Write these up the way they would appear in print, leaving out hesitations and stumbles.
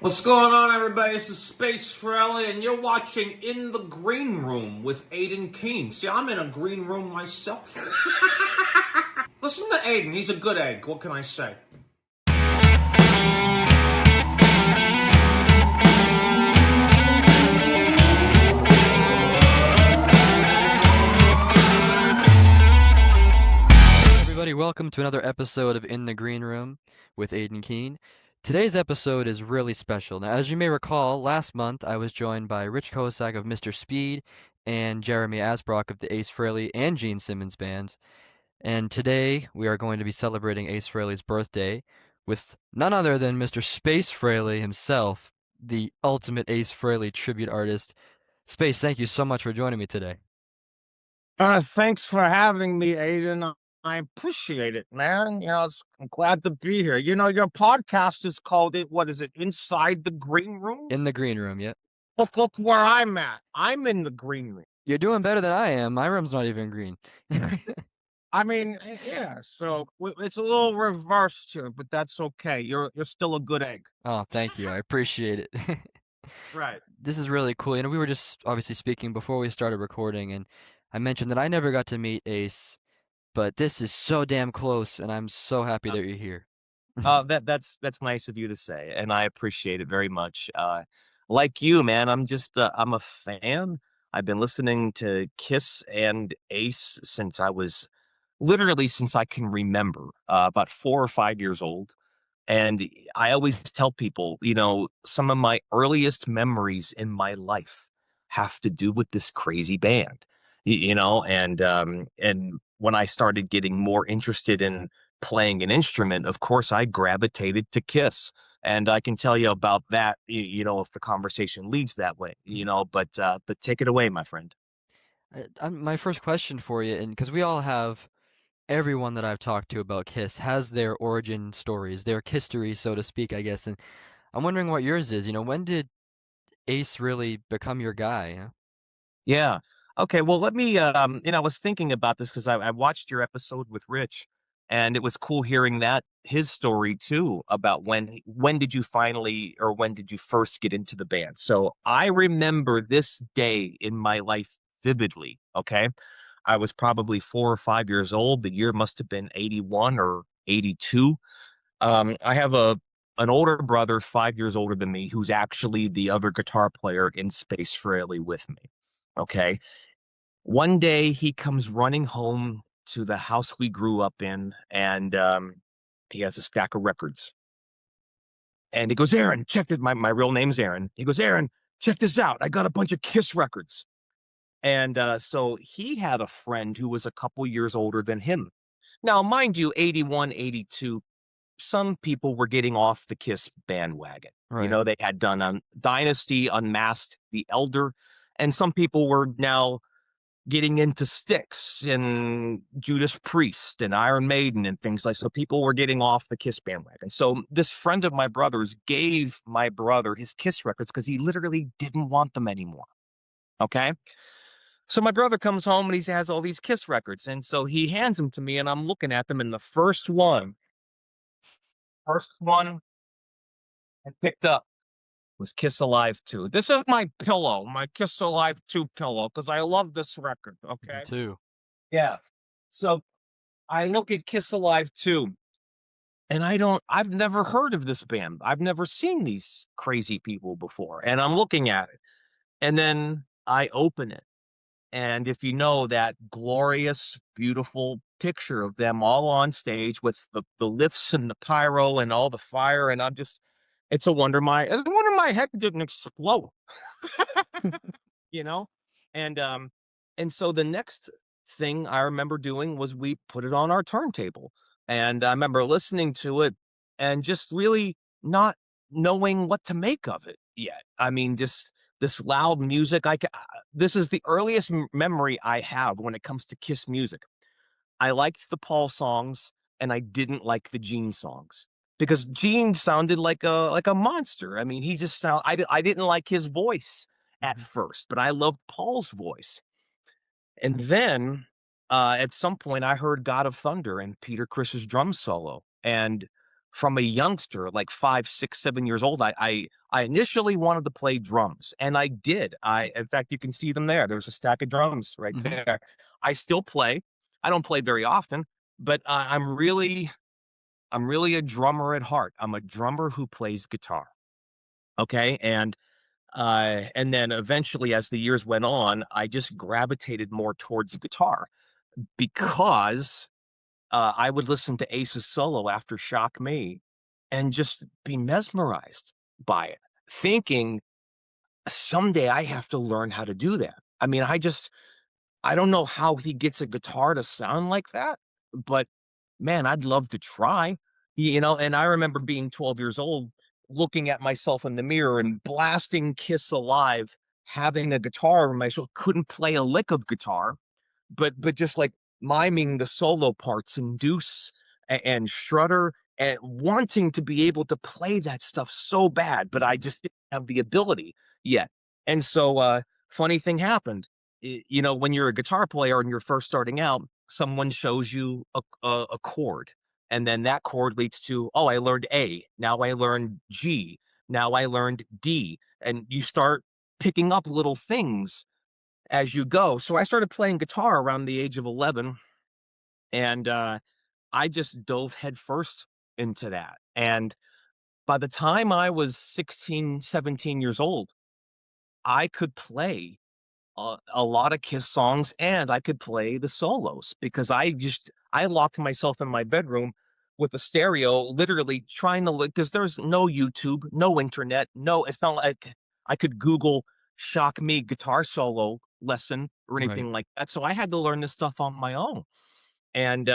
What's going on, everybody? This is Space Frehley, and you're watching In the Green Room with Aidan Keene. See, I'm in a green room myself. Listen to Aidan. He's a good egg. What can I say? Everybody, welcome to another episode of In the Green Room with Aidan Keene. Today's episode is really special. Now, as you may recall, last month I was joined by Rich Kosak of Mr. Speed and Jeremy Asbrock of the Ace Frehley and Gene Simmons bands. And today we are going to be celebrating Ace Frehley's birthday with none other than Mr. Space Frehley himself, the ultimate Ace Frehley tribute artist. Space, thank you so much for joining me today. Thanks for having me, Aidan. I appreciate it, man. I'm glad to be here. Your podcast is called what is it? Inside the Green Room? In the Green Room, yeah. Look where I'm at. I'm in the green room. You're doing better than I am. My room's not even green. I mean, yeah, so it's a little reversed here, but that's okay. You're still a good egg. Oh, thank you. I appreciate it. Right. This is really cool. We were just obviously speaking before we started recording, and I mentioned that I never got to meet Ace, but this is so damn close, and I'm so happy that you're here. That's nice of you to say, and I appreciate it very much. Like you, man, I'm a fan. I've been listening to Kiss and Ace since I can remember, about 4 or 5 years old. And I always tell people, some of my earliest memories in my life have to do with this crazy band, and when I started getting more interested in playing an instrument, of course, I gravitated to Kiss. And I can tell you about that, if the conversation leads that way, but take it away, my friend. My first question for you, and because we all have everyone that I've talked to about Kiss has their origin stories, their KISStory, so to speak, I guess. And I'm wondering what yours is. When did Ace really become your guy? Huh? Yeah. Okay. Well, let me, I was thinking about this because I watched your episode with Rich, and it was cool hearing his story too, about when did you finally, or when did you first get into the band? So I remember this day in my life vividly. Okay. I was probably 4 or 5 years old. The year must have been 81 or 82. I have an older brother, 5 years older than me, who's actually the other guitar player in Space Frehley with me. Okay. One day he comes running home to the house we grew up in, and he has a stack of records. And he goes, "Aaron, check this." My real name's Aaron. He goes, "Aaron, check this out. I got a bunch of Kiss records." And so he had a friend who was a couple years older than him. Now, mind you, 81, 82, some people were getting off the Kiss bandwagon. Right. They had done Dynasty, Unmasked, The Elder, and some people were now getting into Styx and Judas Priest and Iron Maiden and things like so. People were getting off the Kiss bandwagon. So this friend of my brother's gave my brother his Kiss records because he literally didn't want them anymore. Okay. So my brother comes home and he has all these Kiss records. And so he hands them to me and I'm looking at them. And the first one I picked up was Kiss Alive 2. This is my pillow, my Kiss Alive 2 pillow, because I love this record. Okay. Me too. Yeah. So I look at Kiss Alive 2 and I've never heard of this band. I've never seen these crazy people before. And I'm looking at it. And then I open it. And if you know that glorious, beautiful picture of them all on stage with the lifts and the pyro and all the fire, and it's a wonder my head didn't explode, you know? And so the next thing I remember doing was we put it on our turntable. And I remember listening to it and just really not knowing what to make of it yet. I mean, just this loud music. This is the earliest memory I have when it comes to Kiss music. I liked the Paul songs and I didn't like the Gene songs because Gene sounded like a monster. I mean, I didn't like his voice at first, but I loved Paul's voice. And then at some point I heard God of Thunder and Peter Criss's drum solo. And from a youngster, like 5, 6, 7 years old, I I initially wanted to play drums, and I did. In fact, you can see them there. There's a stack of drums right Mhm. there. I still play. I don't play very often, but I'm really a drummer at heart. I'm a drummer who plays guitar. Okay, and then eventually, as the years went on, I just gravitated more towards guitar because I would listen to Ace's solo after Shock Me and just be mesmerized by it, thinking someday I have to learn how to do that. I mean, I don't know how he gets a guitar to sound like that, but man, I'd love to try. And I remember being 12 years old, looking at myself in the mirror and blasting Kiss Alive, having a guitar in my show, couldn't play a lick of guitar, but just like miming the solo parts and Deuce and Strutter and wanting to be able to play that stuff so bad, but I just didn't have the ability yet. And so funny thing happened. When you're a guitar player and you're first starting out, someone shows you a chord. And then that chord leads to, oh, I learned A. Now I learned G. Now I learned D. And you start picking up little things as you go. So I started playing guitar around the age of 11, and I just dove headfirst into that. And by the time I was 16, 17 years old, I could play a lot of Kiss songs and I could play the solos because I locked myself in my bedroom with a stereo, literally trying to look because there's no YouTube, no internet, no, it's not like I could Google Shock Me guitar solo lesson or Right. anything like that. So I had to learn this stuff on my own. And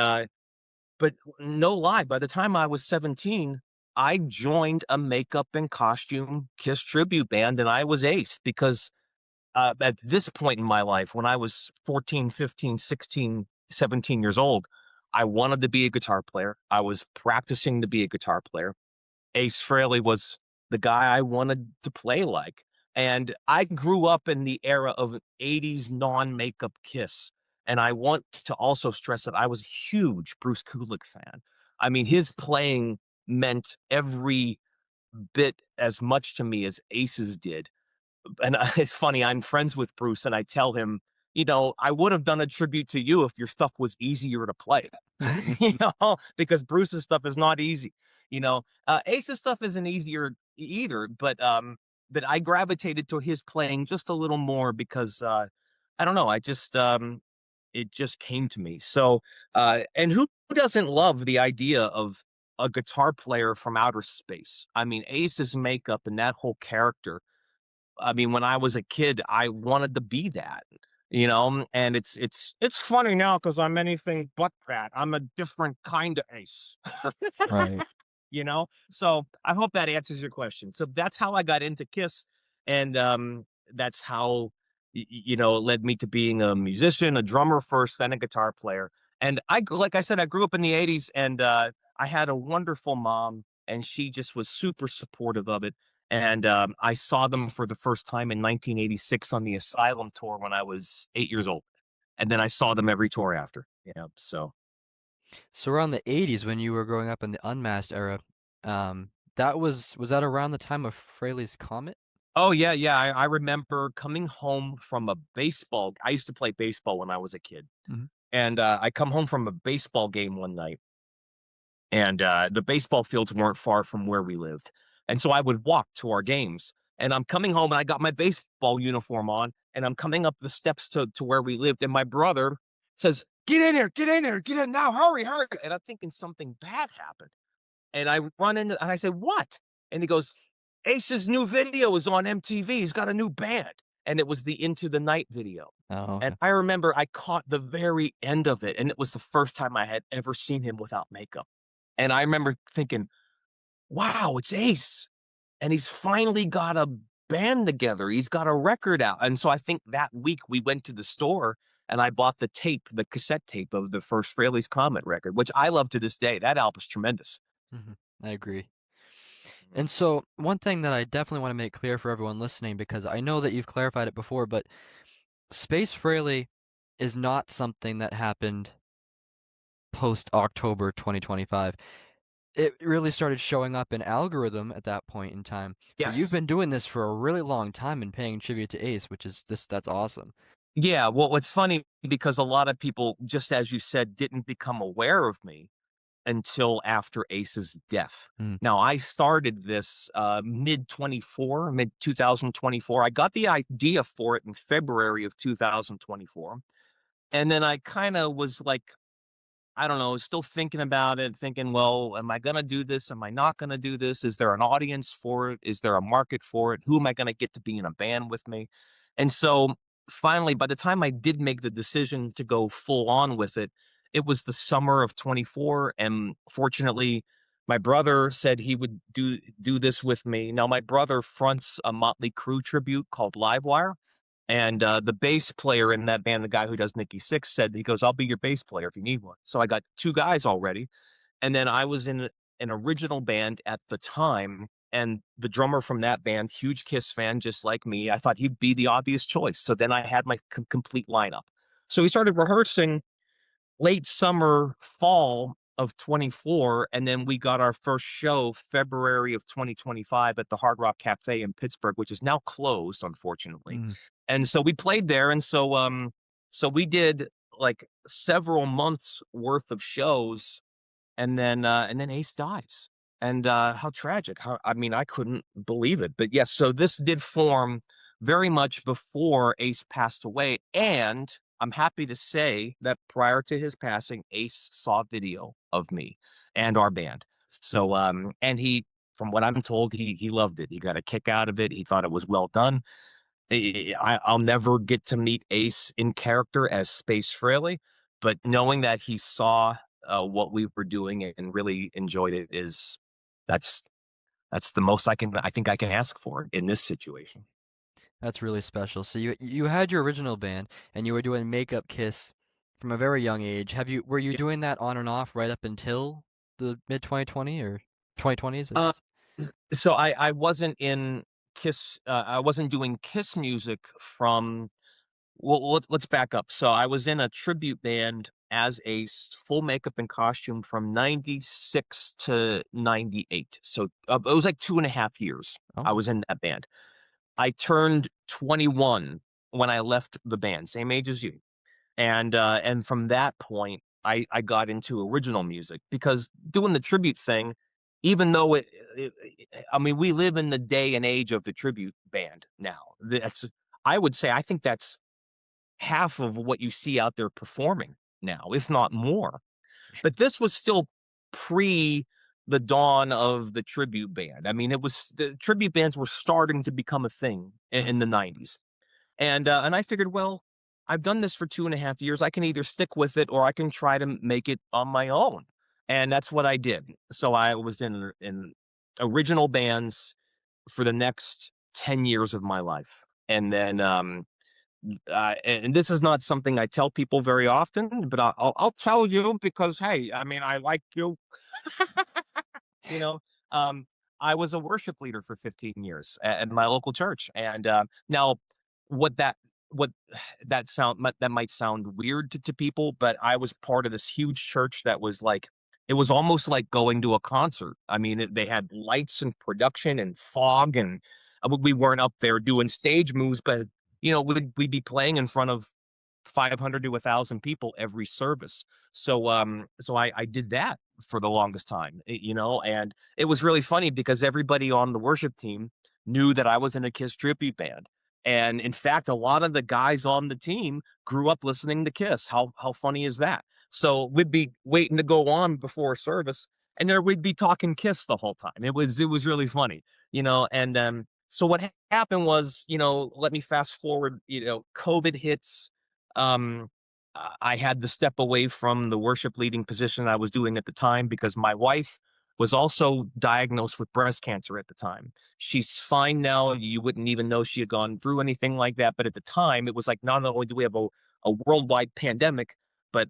but no lie, by the time I was 17, I joined a makeup and costume Kiss tribute band and I was Ace because at this point in my life, when I was 14, 15, 16, 17 years old, I wanted to be a guitar player. I was practicing to be a guitar player. Ace Frehley was the guy I wanted to play like. And I grew up in the era of 80s non makeup Kiss. And I want to also stress that I was a huge Bruce Kulick fan. I mean, his playing meant every bit as much to me as Ace's did. And it's funny, I'm friends with Bruce, and I tell him, I would have done a tribute to you if your stuff was easier to play, because Bruce's stuff is not easy. Ace's stuff isn't easier either, but I gravitated to his playing just a little more because I don't know, it just came to me. So, and who doesn't love the idea of a guitar player from outer space? I mean, Ace's makeup and that whole character. I mean, when I was a kid, I wanted to be that, and it's funny now because I'm anything but that. I'm a different kind of Ace. Right. So I hope that answers your question. So that's how I got into Kiss, and that's how it led me to being a musician, a drummer first, then a guitar player. And like I said, I grew up in the '80s, and I had a wonderful mom, and she just was super supportive of it. And I saw them for the first time in 1986 on the Asylum tour when I was 8 years old, and then I saw them every tour after. So. So around the 80s when you were growing up in the Unmasked era, that was that around the time of Frehley's Comet? Oh, yeah, yeah, I remember coming home from a baseball I used to play baseball when I was a kid, Mhm. and, I come home from a baseball game one night, and, the baseball fields weren't far from where we lived, and so I would walk to our games, and I'm coming home, and I got my baseball uniform on, and I'm coming up the steps to where we lived, and my brother says, "Get in here, get in here, get in now, hurry, hurry," and I'm thinking something bad happened. And I run into and I said, "What?" And he goes, "Ace's new video is on MTV. He's got a new band." And it was the Into the Night video. Oh, And okay. I remember I caught the very end of it, and it was the first time I had ever seen him without makeup. And I remember thinking, "Wow, it's Ace. And he's finally got a band together. He's got a record out." And so I think that week we went to the store and I bought the cassette tape of the first Fraley's Comet record, which I love to this day. That album's tremendous. Mhm. I agree. Mhm. And so one thing that I definitely want to make clear for everyone listening, because I know that you've clarified it before, but Space Frehley is not something that happened post October 2025. it really started showing up in algorithm at that point in time. But you've Yes. been doing this for a really long time and paying tribute to Ace, which is this that's awesome. Yeah, well, it's funny because a lot of people, just as you said, didn't become aware of me until after Ace's death. Mm, Now, I started this mid 2024. I got the idea for it in February of 2024. And then I kind of was like, I don't know, still thinking about it, thinking, well, am I going to do this? Am I not going to do this? Is there an audience for it? Is there a market for it? Who am I going to get to be in a band with me? And so finally, by the time I did make the decision to go full on with it, it was the summer of 24. And fortunately, my brother said he would do this with me. Now, my brother fronts a Motley Crue tribute called Livewire. And the bass player in that band, the guy who does Nikki Sixx, said, he goes, "I'll be your bass player if you need one." So I got two guys already. And then I was in an original band at the time. And the drummer from that band, huge Kiss fan, just like me, I thought he'd be the obvious choice. So then I had my complete lineup. So we started rehearsing late summer, fall of 24, and then we got our first show February of 2025 at the Hard Rock Cafe in Pittsburgh, which is now closed, unfortunately. mm. And so we played there, and so we did like several months worth of shows, and then Ace dies. And how tragic. How I mean, I couldn't believe it. But yes, so this did form very much before Ace passed away. And I'm happy to say that prior to his passing, Ace saw video of me and our band. So and he, from what I'm told, he loved it. He got a kick out of it. He thought it was well done. I'll never get to meet Ace in character as Space Frehley, but knowing that he saw what we were doing and really enjoyed it is that's that's the most I think I can ask for in this situation. That's really special. So you had your original band and you were doing Makeup Kiss from a very young age. Were you Yeah. doing that on and off right up until the mid 2020 or 2020s, I Uh, should say? so I wasn't in Kiss. I wasn't doing Kiss music from. Well, let's back up. So I was in a tribute band as Ace, full makeup and costume from 96 to 98. So it was like 2.5 years I Oh. was in that band. I turned 21 when I left the band, same age as you. And from that point, I got into original music because doing the tribute thing, even though I mean, we live in the day and age of the tribute band now. That's I would say I think that's half of what you see out there performing now, if not more. But this was still pre the dawn of the tribute band. I mean, it was the tribute bands were starting to become a thing Mm. in the 90s. And I figured, well, I've done this for 2.5 years. I can either stick with it or I can try to make it on my own. And that's what I did. So I was in original bands for the next 10 years of my life. And then and this is not something I tell people very often, but I'll tell you because hey, I mean, I like you. You know, um, I was a worship leader for 15 years at my local church, and now what that what that might sound weird to people, but I was part of this huge church that was like it was almost like going to a concert. I mean, they had lights and production and fog, and we weren't up there doing stage moves, but we'd be playing in front of 500 to 1,000 people every service. So I did that for the longest time, and it was really funny because everybody on the worship team knew that I was in a Kiss tribute band. And in fact, a lot of the guys on the team grew up listening to Kiss. How funny is that? So we'd be waiting to go on before a service, and there we'd be talking Kiss the whole time. It was really funny, and so what happened was, let me fast forward, COVID hits. um, I had to step away from the worship leading position I was doing at the time because my wife was also diagnosed with breast cancer at the time. She's fine now. You wouldn't even know she had gone through anything like that. But at the time, it was like not only do we have a worldwide pandemic, but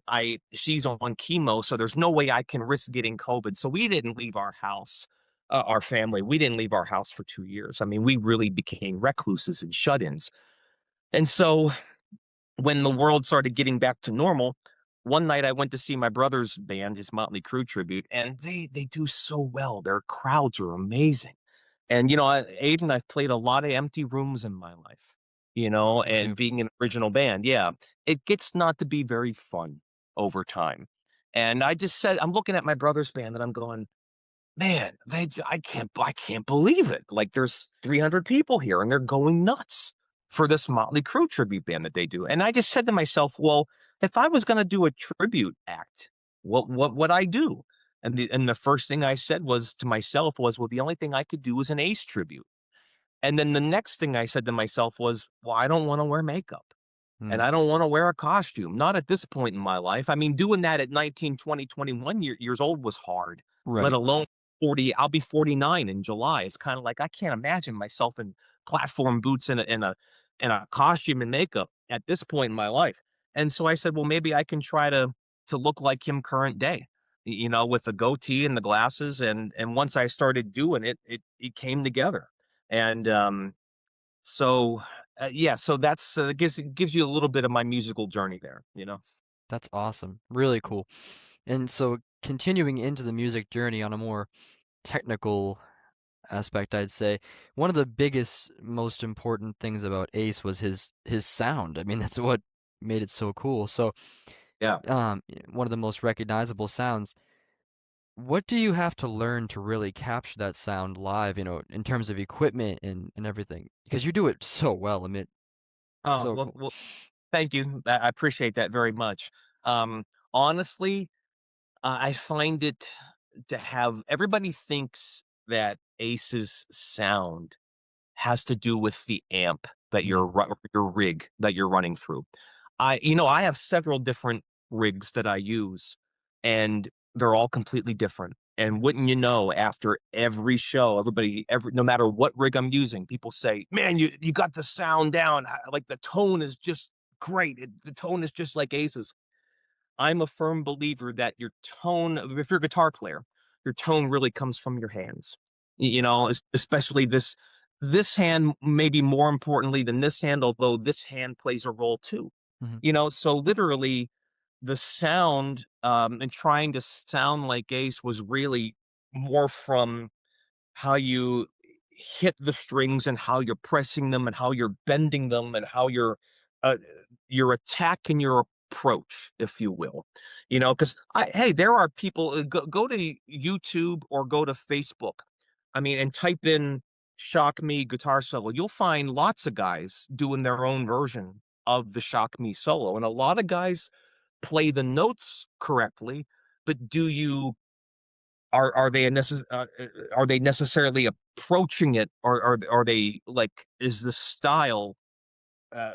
she's on chemo, so there's no way I can risk getting COVID. So we didn't leave our house, our family. We didn't leave our house for 2 years. I mean, we really became recluses and shut-ins. And so when the world started getting back to normal, one night I went to see my brother's band, his Motley Crue tribute, and they do so well. Their crowds are amazing. And, Aiden, I've played a lot of empty rooms in my life, Me and too. being an original band, yeah, it gets not to be very fun over time. And I just said, I'm looking at my brother's band and I'm going, man, I can't believe it. Like there's 300 people here and they're going nuts for this Motley Crue tribute band that they do. And I just said to myself, well, if I was going to do a tribute act, what would I do? And the first thing I said was to myself was, well, the only thing I could do was an Ace tribute. And then the next thing I said to myself was, well, I don't want to wear makeup. And Mm, I don't wanna wear a costume, not at this point in my life. I mean, doing that at 19, 20, 21 years old was hard, let right. alone 40. I'll be 49 in July. It's kinda like, I can't imagine myself in platform boots and a costume and makeup at this point in my life. And so I said, "Well, maybe I can try to look like him current day," with the goatee and the glasses, and once I started doing it, it came together. And, so, yeah, so that's gives you a little bit of my musical journey there. That's awesome. Really cool. And so continuing into the music journey on a more technical aspect, I'd say one of the biggest, most important things about Ace was his sound. I mean, that's what made it so cool. So, Yeah. one of the most recognizable sounds. What do you have to learn to really capture that sound live, in terms of equipment and everything? Because you do it so well. I mean, it's Oh, so well, cool. well, thank you. I appreciate that very much. Honestly, I find it to have everybody thinks that Ace's sound has to do with the amp that Mhm. your rig that you're running through. I have several different rigs that I use, and they're all completely different. And wouldn't you know, after every show, no matter what rig I'm using, people say, "Man, you got the sound down. Like the tone is just great. The tone is just like Ace's." I'm a firm believer that your tone, if you're a guitar player, your tone really comes from your hands. Especially this hand, maybe more importantly than this hand, although this hand plays a role too. Mhm. So literally, the sound and trying to sound like Ace was really more from how you hit the strings and how you're pressing them and how you're bending them and how uh, your attack and your approach, if you will. Because hey, there are people go to YouTube or go to Facebook. I mean, and type in "shock me guitar solo." You'll find lots of guys doing their own version of the shock me solo, and a lot of guys play the notes correctly. But do you are they necessarily approaching it, or are they like, is the style,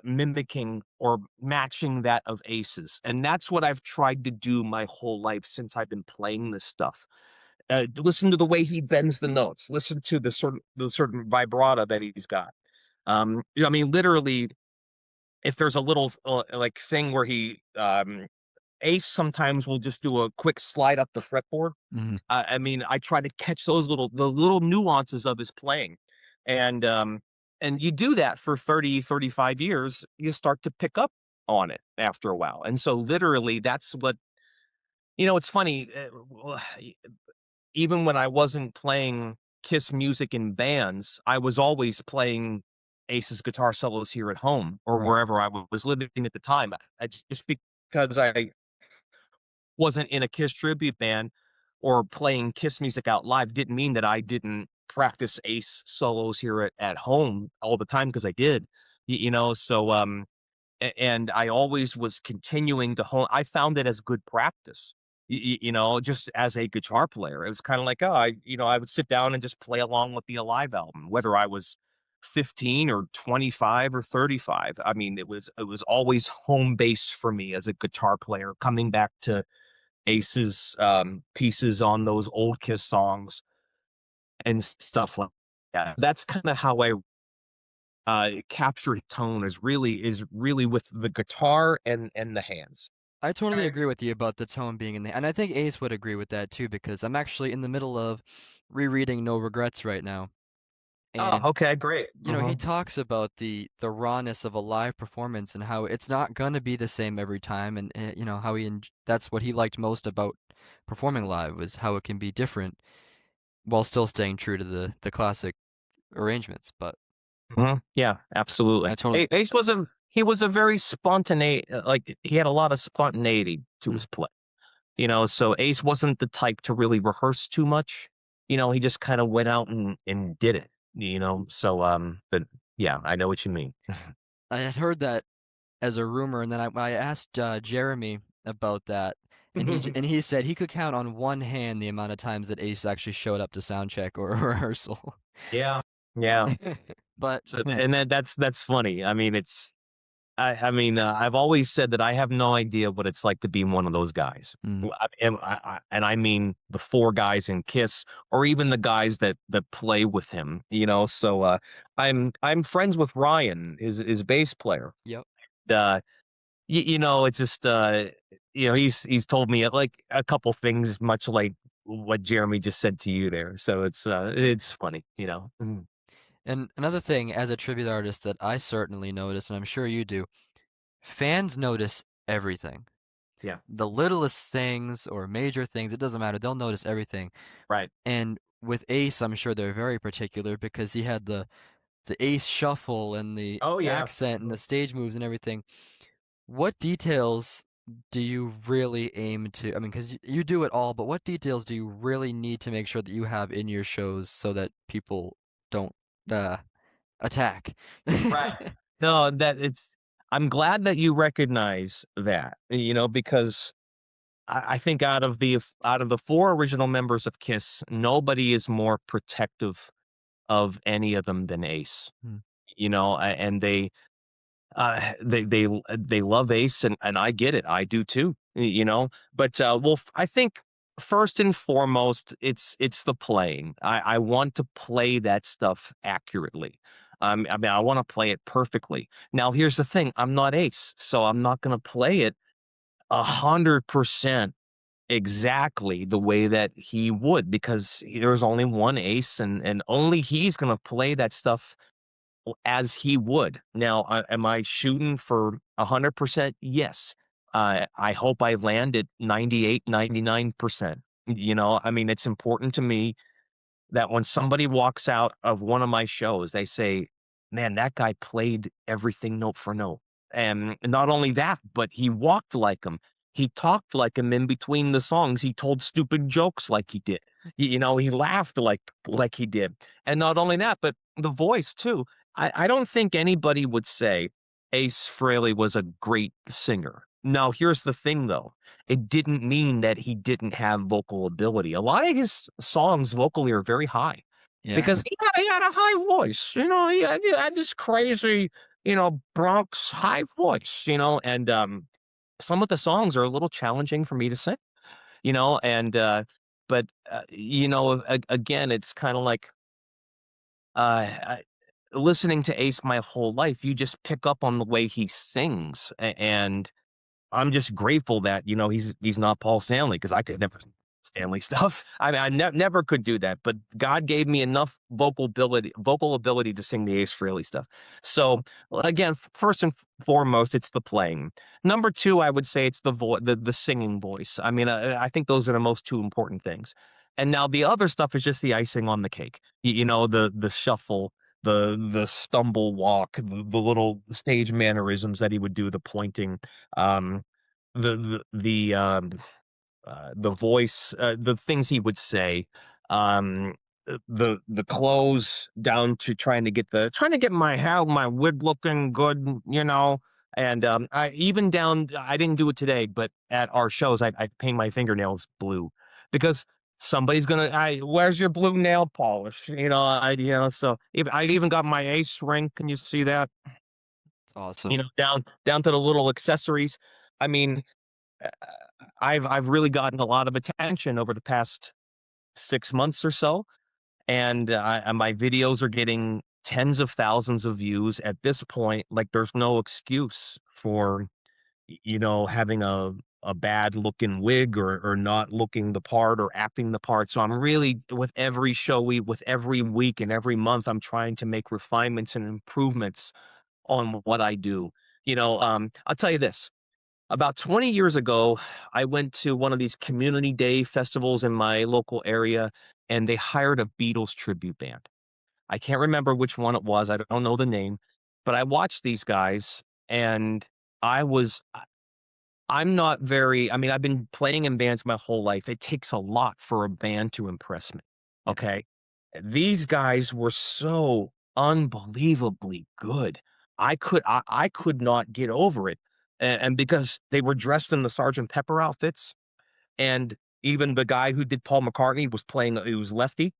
mimicking or matching that of Ace's? And that's what I've tried to do my whole life since I've been playing this stuff. Listen to the way he bends the notes, listen to the certain vibrato that he's got. I mean, literally, if there's a little, like, thing where Ace sometimes will just do a quick slide up the fretboard. Mhm. I mean, I try to catch the little nuances of his playing, and you do that for 30, 35 years, you start to pick up on it after a while. And so literally that's what it's funny, even when I wasn't playing Kiss music in bands, I was always playing Ace's guitar solos here at home or Right. wherever I was living at the time. Just because I wasn't in a Kiss tribute band or playing Kiss music out live didn't mean that I didn't practice Ace solos here at home all the time, because I did. So and I always was continuing to hone. I found it as good practice. Just as a guitar player, it was kind of like, oh, I would sit down and just play along with the Alive album, whether I was 15 or 25 or 35. I mean, it was always home base for me as a guitar player, coming back to Ace's pieces on those old Kiss songs and stuff like that. That's kind of how I capture tone, is really with the guitar and the hands. I totally agree with you about the tone being in the, and I think Ace would agree with that too, because I'm actually in the middle of rereading No Regrets right now. Oh, And okay, great. he talks about the rawness of a live performance and how it's not gonna be the same every time, and how that's what he liked most about performing live was how it can be different while still staying true to the classic arrangements. But Yeah, I absolutely. totally. Ace was a very spontaneous, like he had a lot of spontaneity to Mm. his play. So Ace wasn't the type to really rehearse too much. He just kind of went out and did it. So but yeah, I know what you mean. I had heard that as a rumor, and then I asked Jeremy about that, and he said he could count on one hand the amount of times that Ace actually showed up to sound check or rehearsal. Yeah. Yeah. But So, and that's funny. I mean, I've always said that I have no idea what it's like to be one of those guys. mm, And I mean the four guys in Kiss, or even the guys that play with him. So I'm friends with Ryan, his bass player. yep. Uh, it's just he's told me like a couple things, much like what Jeremy just said to you there. So it's funny. Mhm. And another thing, as a tribute artist, that I certainly notice, and I'm sure you do, fans notice everything. Yeah. The littlest things or major things, it doesn't matter. They'll notice everything. Right. And with Ace, I'm sure they're very particular because he had the Ace shuffle and the Oh yeah. accent and the stage moves and everything. What details do you really aim to? I mean, because you do it all, but what details do you really need to make sure that you have in your shows so that people don't uh, attack? Right. No, I'm glad that you recognize that, because I think out of the four original members of Kiss, nobody is more protective of any of them than Ace. Hmm. And they love Ace, and I get it. I do too. But I think first and foremost, it's the playing. I want to play that stuff accurately. I mean, I want to play it perfectly. Now, here's the thing: I'm not Ace, so I'm not going to play it 100% exactly the way that he would, because there's only one Ace, and only he's going to play that stuff as he would. Now, am I shooting for 100%? Yes. I hope I land at 98, 99%. I mean, it's important to me that when somebody walks out of one of my shows, they say, "Man, that guy played everything note for note." And not only that, but he walked like him. He talked like him in between the songs. He told stupid jokes like he did. He laughed like he did. And not only that, but the voice too. I don't think anybody would say Ace Frehley was a great singer. Now, here's the thing though. It didn't mean that he didn't have vocal ability. A lot of his songs vocally are very high Yeah. because he had a high voice. He had this crazy, Bronx high voice, and some of the songs are a little challenging for me to sing, and but again, it's kind of like I, listening to Ace my whole life. You just pick up on the way he sings, and I'm just grateful that, he's not Paul Stanley, because I could never sing Stanley stuff. I mean, never could do that, but God gave me enough vocal ability to sing the Ace Frehley stuff. So again, first and foremost, it's the playing. Number two, I would say it's the singing voice. I mean, I think those are the most two important things. And now the other stuff is just the icing on the cake. The shuffle, the stumble walk, the little stage mannerisms that he would do, the pointing, um, the voice, the things he would say, um, the clothes down to trying to get my wig looking good, and I even down. I didn't do it today, but at our shows, I paint my fingernails blue because somebody's gonna. Where's your blue nail polish? So if I even got my Ace ring, can you see that? It's awesome. Down to the little accessories. I mean, uh, I've really gotten a lot of attention over the past 6 months or so, and my videos are getting tens of thousands of views at this point. Like, there's no excuse for having a bad looking wig or not looking the part or acting the part. So I'm really with every show with every week and every month, I'm trying to make refinements and improvements on what I do. I'll tell you this. About 20 years ago, I went to one of these community day festivals in my local area, and they hired a Beatles tribute band. I can't remember which one it was. I don't know the name, but I watched these guys, and I was I'm not very I mean, I've been playing in bands my whole life. It takes a lot for a band to impress me, Yeah. okay? These guys were so unbelievably good. I could not get over it, and because they were dressed in the Sergeant Pepper outfits, and even the guy who did Paul McCartney was playing he was lefty,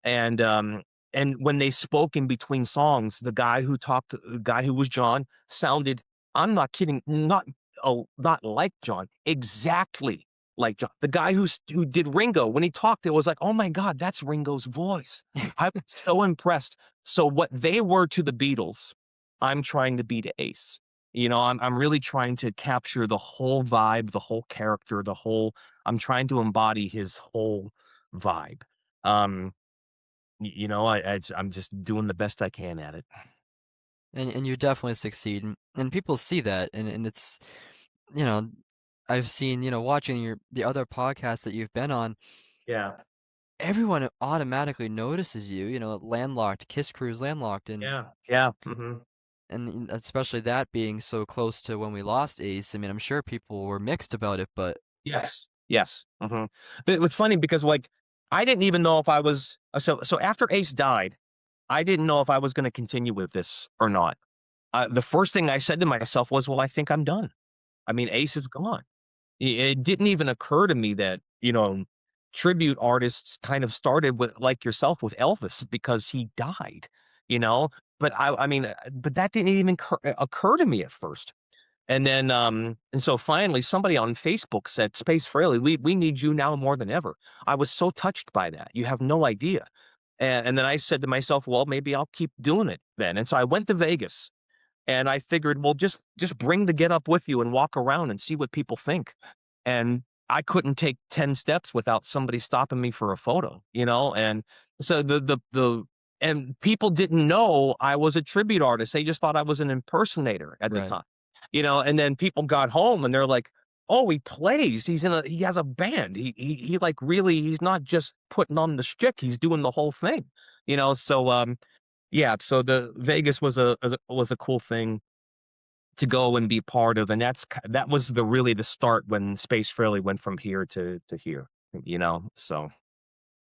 and, um, and when they spoke in between songs, the guy who was John sounded, I'm not kidding, not like John, exactly like John. The guy who did Ringo, when he talked, it was like, "Oh my god, that's Ringo's voice." I was so impressed. So what they were to the Beatles, I'm trying to be to Ace. I'm really trying to capture the whole vibe, the whole character, I'm trying to embody his whole vibe. Um I'm just doing the best I can at it. And you definitely succeed, and people see that, and it's, you know, I've seen, watching the other podcasts that you've been on, Yeah, everyone automatically notices you, Landlocked, Kiss Cruise Landlocked, yeah, yeah, mhm. and especially that being so close to when we lost Ace. I mean, I'm sure people were mixed about it, but Yes, yes, mhm. But it was funny because, like, I didn't even know if I was so after Ace died, I didn't know if I was gonna continue with this or not. The first thing I said to myself was, "Well, I think I'm done." I mean, Ace is gone. It didn't even occur to me that, tribute artists kind of started with like yourself with Elvis because he died, you know? But that didn't even occur to me at first. And so finally somebody on Facebook said, "Space Frehley, we need you now more than ever." I was so touched by that. You have no idea. And then I said to myself, "Well, maybe I'll keep doing it then." And so I went to Vegas and I figured, well, just bring the get up with you and walk around and see what people think. And I couldn't take 10 steps without somebody stopping me for a photo, And so and people didn't know I was a tribute artist. They just thought I was an impersonator at the right. time. And then people got home and they're like, "Oh, he plays. He has a band. He like really he's not just putting on the shtick, he's doing the whole thing." Yeah, so the Vegas was a cool thing to go and be part of, and that was the start when Space Frehley went from here to here, so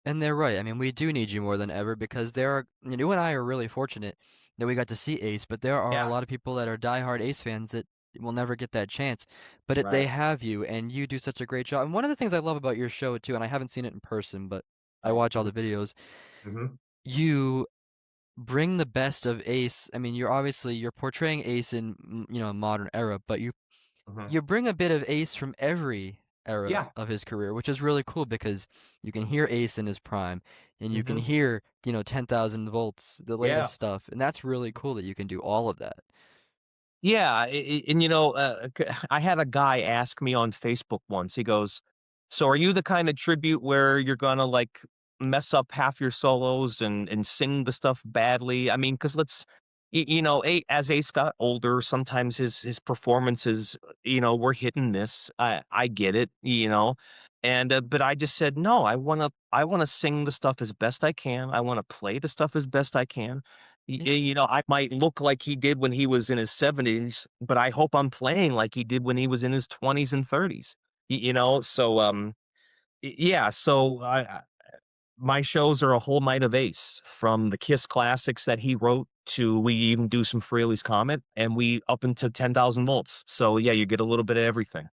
And they're right. I mean, we do need you more than ever because you and I are really fortunate that we got to see Ace, but there are a yeah, lot of people that are diehard Ace fans that will never get that chance. But they right, have you, and you do such a great job. And one of the things I love about your show too, and I haven't seen it in person, but I right, watch all the videos. mhm, You bring the best of Ace. I mean, you're portraying Ace in modern era, but mhm, you bring a bit of Ace from every era yeah, of his career, which is really cool because you can hear Ace in his prime, and you can mhm, hear 10,000 volts, the yeah. latest stuff, and that's really cool that you can do all of that. Yeah, and I had a guy ask me on Facebook once. He goes, "So are you the kind of tribute where you're gonna like mess up half your solos and sing the stuff badly?" I mean, because as Ace got older, sometimes his performances, were hit and miss. I get it, and but I just said no. I wanna sing the stuff as best I can. I wanna play the stuff as best I can. Yeah. I might look like he did when he was in his 70s, but I hope I'm playing like he did when he was in his 20s and 30s. Yeah, so my shows are a whole night of Ace, from the Kiss classics that he wrote to we even do some Frehley's Comet, and we up into 10,000 volts. So yeah, you get a little bit of everything.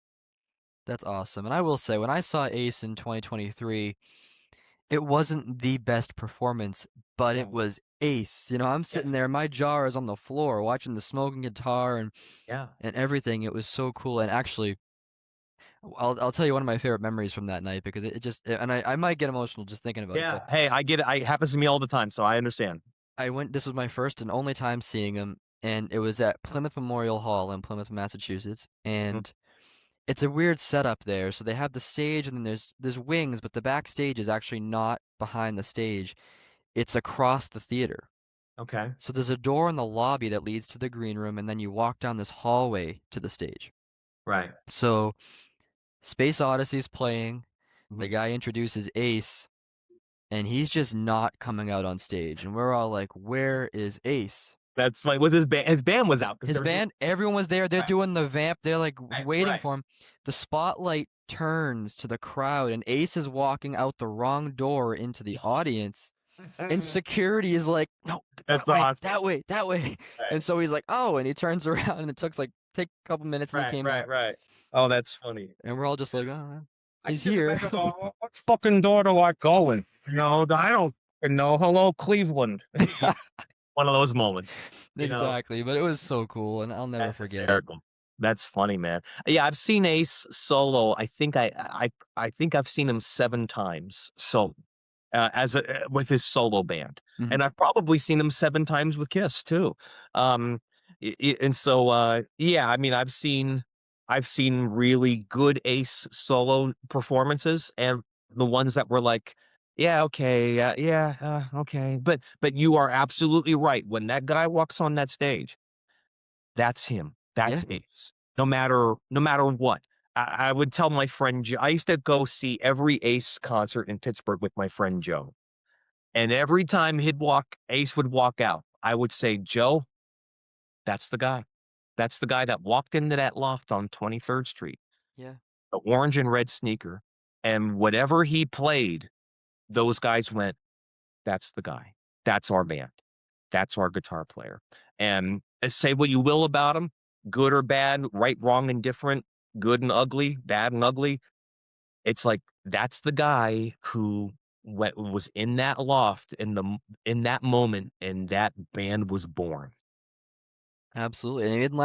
That's awesome. And I will say, when I saw Ace in 2023, it wasn't the best performance, but it Right. was Ace. I'm sitting Yes. there, my jaw is on the floor watching the smoking guitar Yeah. and everything. It was so cool. And actually, I'll tell you one of my favorite memories from that night because and I might get emotional just thinking about it, but Yeah. Hey, I get it. It happens to me all the time, so I understand. this was my first and only time seeing him, and it was at Plymouth Memorial Hall in Plymouth, Massachusetts, Mhm. and it's a weird setup there. So they have the stage and then there's wings, but the backstage is actually not behind the stage. It's across the theater. Okay. So there's a door in the lobby that leads to the green room, and then you walk down this hallway to the stage. Right. So Space Odyssey's playing. The Mhm. guy introduces Ace, and he's just not coming out on stage. And we're all like, where is Ace? That's funny. Was his band? His band was out. His band, everyone was there. They're Right. doing the vamp. They're like Right. waiting Right. for him. The spotlight turns to the crowd, and Ace is walking out the wrong door into the audience. And security is like, no, that That's way, awesome. that way, that way. Right. And so he's like, oh, and he turns around, and it took take a couple minutes, and he Right. came Right. out. Right. Oh, that's funny. And we're all just like, oh, I he's can just here. imagine going, what fucking door do I go in? I don't know. Hello, Cleveland. One of those moments. Exactly, but it was so cool, and I'll never That's forget it. hysterical. That's funny, man. Yeah, I've seen Ace solo. I think I've seen him 7 times. So as with his solo band, Mhm. and I've probably seen him 7 times with Kiss too. And so yeah, I mean, I've seen really good Ace solo performances, and the ones that were like, yeah, okay, yeah, okay, but you are absolutely right. When that guy walks on that stage, that's him. Yeah. That's Ace. No matter what. I would tell my friend I used to go see every Ace concert in Pittsburgh with my friend Joe. And every time Ace would walk out, I would say, "Joe, that's the guy. That's the guy that walked into that loft on 23rd Street, Yeah. the orange and red sneaker, and whatever he played, those guys went, 'That's the guy. That's our band. That's our guitar player.'" And say what you will about him, good or bad, right, wrong, and different, good and ugly, bad and ugly. It's like, that's the guy who was in that loft in that moment, and that band was born. Absolutely, and even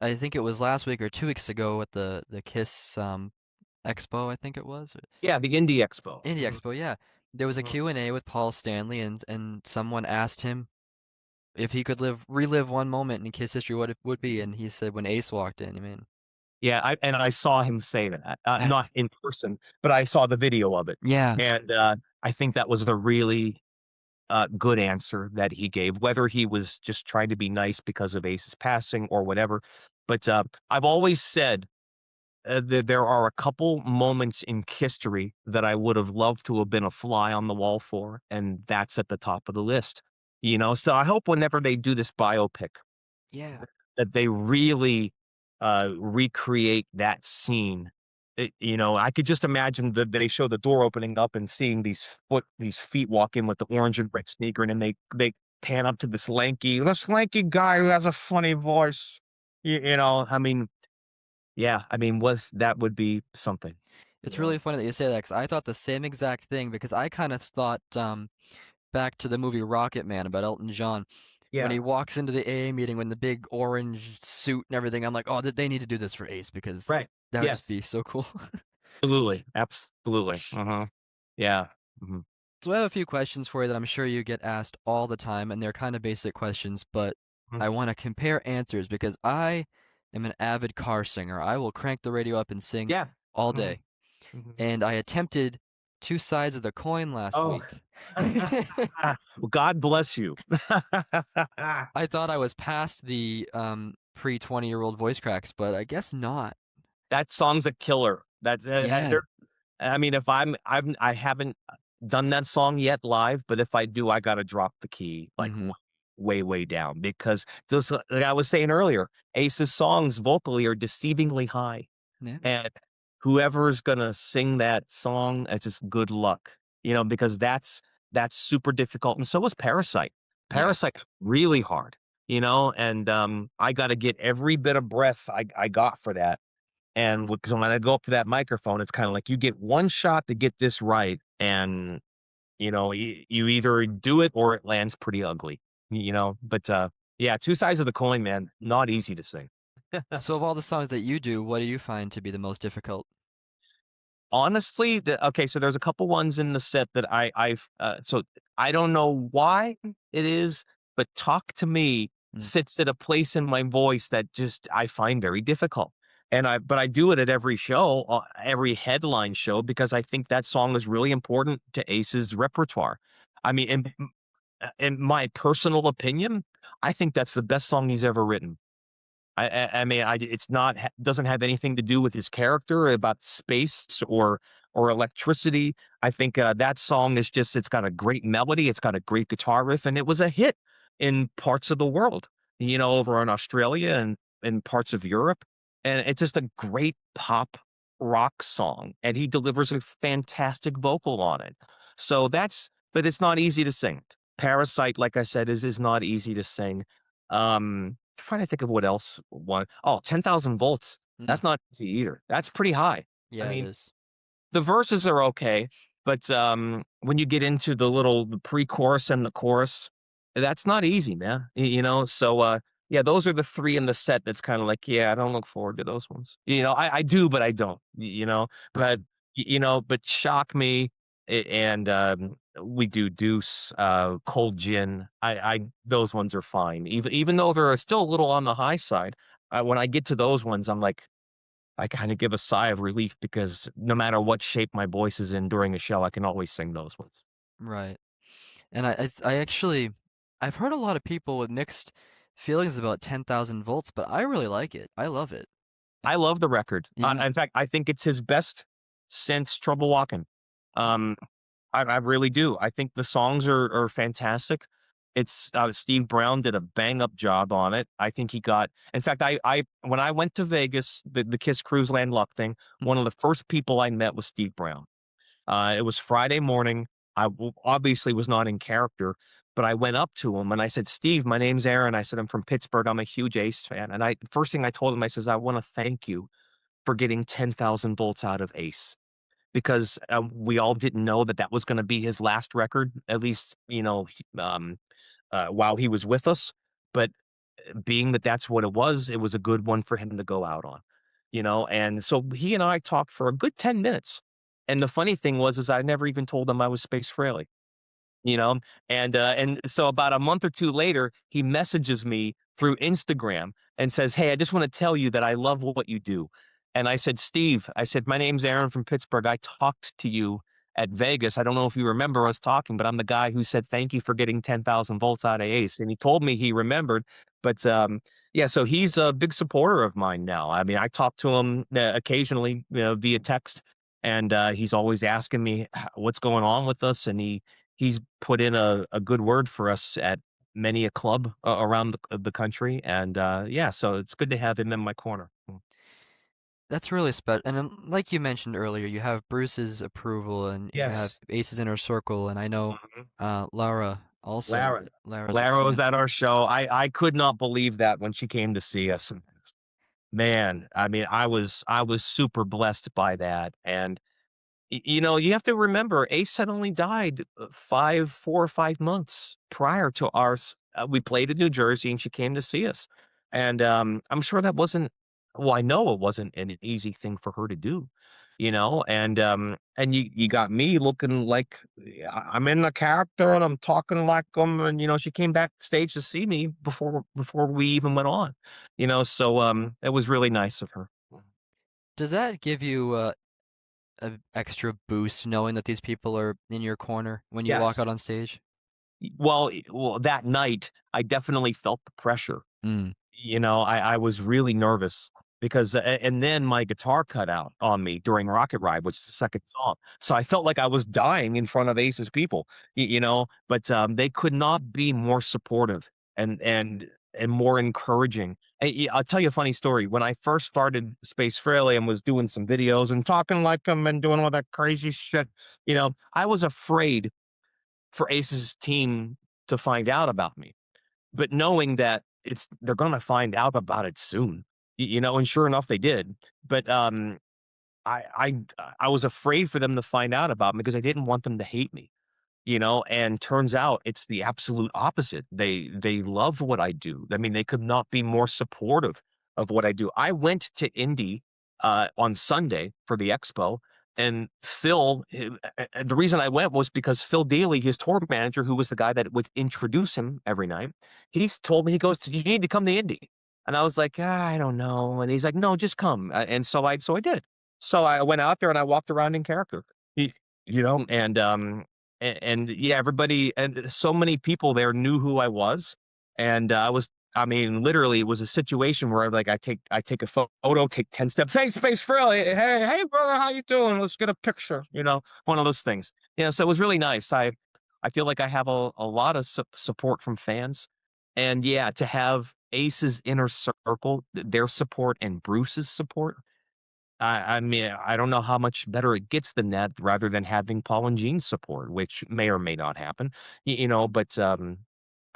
I think it was last week or 2 weeks ago at the Kiss Expo, I think it was, or Yeah, the Indie Expo. Indie Mhm, Expo, yeah. There was a mhm. Q&A with Paul Stanley, and someone asked him if he could relive one moment in Kiss history, what it would be, and he said when Ace walked in. I mean, Yeah, I saw him say that, that, not in person, but I saw the video of it, yeah, and, I think that was the really, good answer that he gave, whether he was just trying to be nice because of Ace's passing or whatever. But, I've always said, that there are a couple moments in history that I would have loved to have been a fly on the wall for, and that's at the top of the list. So I hope whenever they do this biopic yeah. that they really recreate that scene. I could just imagine that they show the door opening up and seeing these feet walk in with the orange and red sneaker, and then they pan up to this lanky guy who has a funny voice. I mean, yeah, I mean, that would be something. You It's know, really funny that you say that because I thought the same exact thing because I kind of thought back to the movie Rocket Man about Elton John when yeah, he walks into the AA meeting with the big orange suit and everything. I'm like, oh, they need to do this for Ace because right, that would just yes, be so cool. absolutely, absolutely, yeah, mhm, So I have a few questions for you that I'm sure you get asked all the time, and they're kind of basic questions, but mhm, I want to compare answers because I am an avid car singer. I will crank the radio up and sing yeah, all mhm, day. mhm. And I attempted two sides of the coin last Oh. week. Well, God bless you. I thought I was past the pre-20-year-old voice cracks, but I guess not. That song's a killer. That's Yeah. I mean, if I haven't done that song yet live, but if I do, I gotta drop the key like Mm-hmm. way, way down because just like I was saying earlier, Ace's songs vocally are deceivingly high, Yeah. and whoever's gonna sing that song, it's just good luck, because that's super difficult, and so is Parasite. Yeah. Parasite's really hard, and I got to get every bit of breath I got for that. And because when I go up to that microphone, it's kind of like you get one shot to get this right, and you either do it or it lands pretty ugly. But yeah, two sides of the coin, man. Not easy to sing. So of all the songs that you do, what do you find to be the most difficult? Honestly, okay, so there's a couple ones in the set that so I don't know why it is, but "Talk to Me" Mm. sits at a place in my voice that just I find very difficult. But I do it at every show, every headline show, because I think that song is really important to Ace's repertoire. I mean, in my personal opinion, I think that's the best song he's ever written. I mean, it's not doesn't have anything to do with his character about space or electricity. I think that song is just it's got a great melody, it's got a great guitar riff, and it was a hit in parts of the world. Over in Australia and in parts of Europe, and it's just a great pop rock song, and he delivers a fantastic vocal on it. But it's not easy to sing. Parasite, like I said, is not easy to sing. Trying to think of what else one. Oh, 10,000 volts. Mm, That's not easy either. That's pretty high. I yeah, it mean, is. the verses are okay, but when you get into the pre-chorus and the chorus, that's not easy, man. So yeah, those are the three in the set that's kind of like, yeah, I don't look forward to those ones. I do, but I don't. But but Shock Me and we do Deuce, Cold Gin. I those ones are fine, even though they're still a little on the high side. When I get to those ones, I kind of give a sigh of relief because no matter what shape my voice is in during a show, I can always sing those ones. Right. And I actually I've heard a lot of people with mixed feelings about 10,000 volts, but I really like it. I love it. I love the record. Yeah. In fact, I think it's his best since Trouble Walking. Um, I really do. I think the songs are fantastic. It's Steve Brown did a bang up job on it. I think he got. In fact, I when I went to Vegas, the Kiss Cruise Land Luck thing, Mm. one of the first people I met was Steve Brown. It was Friday morning. Obviously was not in character, but I went up to him and I said, "Steve, my name's Aaron." I said, "I'm from Pittsburgh. I'm a huge Ace fan." And first thing I told him, I says, "I want to thank you for getting 10,000 volts out of Ace." Because we all didn't know that that was going to be his last record, at least while he was with us. But being that that's what it was a good one for him to go out on. And so he and I talked for a good 10 minutes. And the funny thing is I never even told him I was Space Frehley you know? And so about a month or 2 later, he messages me through Instagram and says, "Hey, I just wanna tell you that I love what you do." And I said, "Steve," I said, "My name's Aaron from Pittsburgh. I talked to you at Vegas. I don't know if you remember us talking, but I'm the guy who said thank you for getting 10,000 volts out of Ace." And he told me he remembered, but, yeah, so he's a big supporter of mine now. I mean, I talk to him, occasionally, via text, and, he's always asking me what's going on with us, and he's put in a good word for us at many a club around the country, and, yeah, so it's good to have him in my corner. That's really special. And then, like you mentioned earlier, you have Bruce's approval and you have Yes. Ace's inner circle, and I know Mhm. Lara also. Lara. Lara's a Lara was fan. at our show. I could not believe that when she came to see us. Man, I mean, I was super blessed by that, and you have to remember Ace had only died 4 or 5 months prior to ours. We played in New Jersey and she came to see us. And I'm sure that wasn't, well, I know it wasn't an easy thing for her to do, and you got me looking like I'm in the character and I'm talking like them. And, she came backstage to see me before we even went on, so it was really nice of her. Does that give you a extra boost knowing that these people are in your corner when you walk Yes. out on stage? Well, that night, I definitely felt the pressure. Mm. I was really nervous because and then my guitar cut out on me during Rocket Ride, which is the second song. So I felt like I was dying in front of Ace's people, but they could not be more supportive and more encouraging. I'll tell you a funny story. When I first started Space Frehley and was doing some videos and talking like them and doing all that crazy shit, I was afraid for Ace's team to find out about me, but knowing that they're gonna find out about it soon, and sure enough, they did. But, I I I was afraid for them to find out about me because I didn't want them to hate me. And turns out it's the absolute opposite. They love what I do. I mean, they could not be more supportive of what I do. I went to Indy on Sunday for the expo, and the reason I went was because Phil Daly, his tour manager, who was the guy that would introduce him every night, he's told me, he goes, "You need to come to Indy." And I was like, "Ah, I don't know." And he's like, "No, just come." And so I did. So I went out there and I walked around in character. Y and yeah, everybody and so many people there knew who I was, and I mean, literally, it was a situation where like I take a photo, take 10 steps, "Hey, Space Frehley, hey, brother, how you doing? Let's get a picture," one of those things. So it was really nice. I feel like I have a lot of support from fans, and yeah, to have Ace's inner circle, their support and Bruce's support, I mean, I don't know how much better it gets than that rather than having Paul and Gene's support, which may or may not happen, but,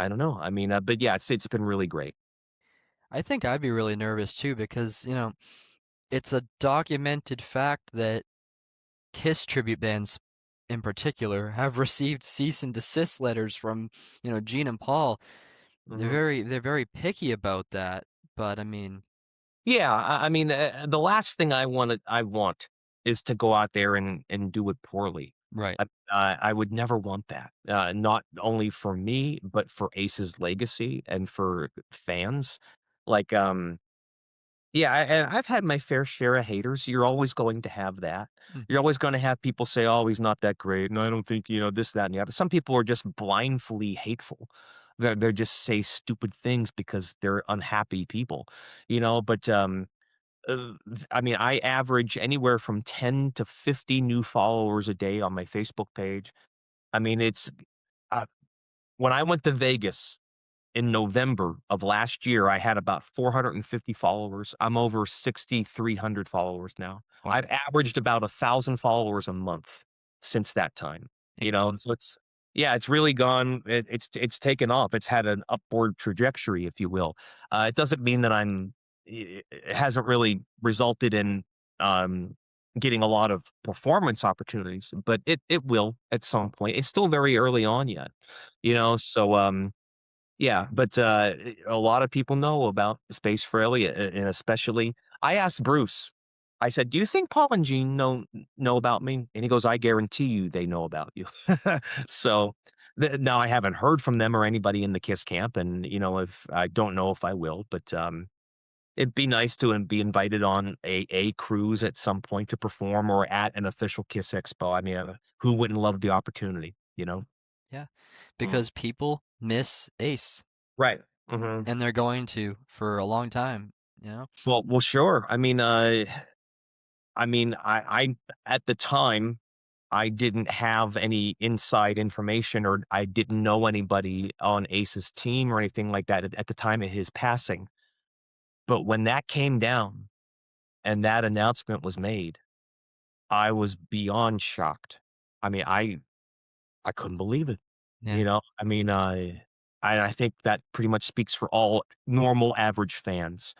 I don't know. I mean, but yeah, it's been really great. I think I'd be really nervous too because, it's a documented fact that Kiss tribute bands in particular have received cease and desist letters from, Gene and Paul. Mhm. They're very picky about that, but I mean, Yeah, I mean, the last thing I want is to go out there and do it poorly. right. I would never want that, not only for me, but for Ace's legacy and for fans. Like, yeah, and I've had my fair share of haters. You're always going to have that. Mm, You're always going to have people say, "Oh, he's not that great," and I don't think this, that, and the other. Some people are just blindly hateful. They just say stupid things because they're unhappy people, But I mean, I average anywhere from 10 to 50 new followers a day on my Facebook page. I mean, uh, when I went to Vegas in November of last year, I had about 450 followers. I'm over 6,300 followers now. wow. I've averaged about 1,000 followers a month since that time. Incredible. So yeah, it's really gone. It's taken off. It's had an upward trajectory, if you will. It doesn't mean that it hasn't really resulted in um, getting a lot of performance opportunities, but it will at some point. It's still very early on yet, So yeah, but, a lot of people know about Space Frehley, and especially I asked Bruce, I said, "Do you think Paul and Gene know about me?" And he goes, "I guarantee you they know about you." So, now I haven't heard from them or anybody in the KISS camp, and, if I don't know if I will, but, it'd be nice to be invited on a cruise at some point to perform or at an official KISS expo. I mean, who wouldn't love the opportunity, you know? Yeah, Mm. because people miss Ace, Right. Mhm. and they're going to for a long time, you know? Well, sure. I at the time, I didn't have any inside information or I didn't know anybody on Ace's team or anything like that at the time of his passing. But when that came down and that announcement was made, I was beyond shocked. I mean, I couldn't believe it. Yeah. I mean, I think that pretty much speaks for all normal average fans.